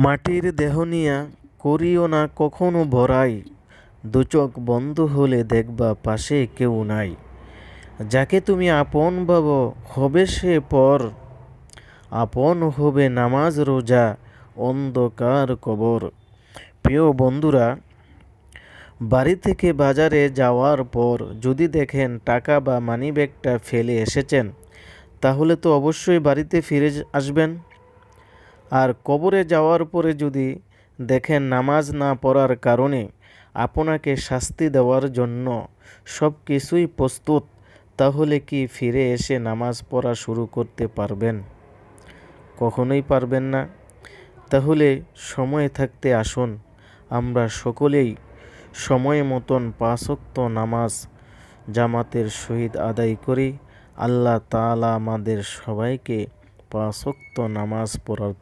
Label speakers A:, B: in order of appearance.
A: মাটির দেহ নিয়া করিও না কখনো ভরাই, দুচোখ বন্ধ হলে দেখবা পাশে কেউ নাই। যাকে তুমি আপন ভাবো হবে সে পর, আপন হবে নামাজ রোজা অন্ধকার কবর। প্রিয় বন্ধুরা, বাড়ি থেকে বাজারে যাওয়ার পর যদি দেখেন টাকা বা মানিব্যাগটা ফেলে এসেছেন, তাহলে তো অবশ্যই বাড়িতে ফিরে আসবেন। আর কবরে যাওয়ার পরে যদি দেখেন নামাজ না পড়ার কারণে আপনাকে শাস্তি দেওয়ার জন্য সব কিছুই প্রস্তুত, তাহলে কি ফিরে এসে নামাজ পড়া শুরু করতে পারবেন? কখনোই পারবেন না। তাহলে সময় থাকতে আসুন আমরা সকলেই সময় মতন 5 ওয়াক্ত নামাজ জামাতের সহিত আদায় করি। আল্লাহ তাআলা আমাদের সবাইকে 5 ওয়াক্ত নামাজ পড়ার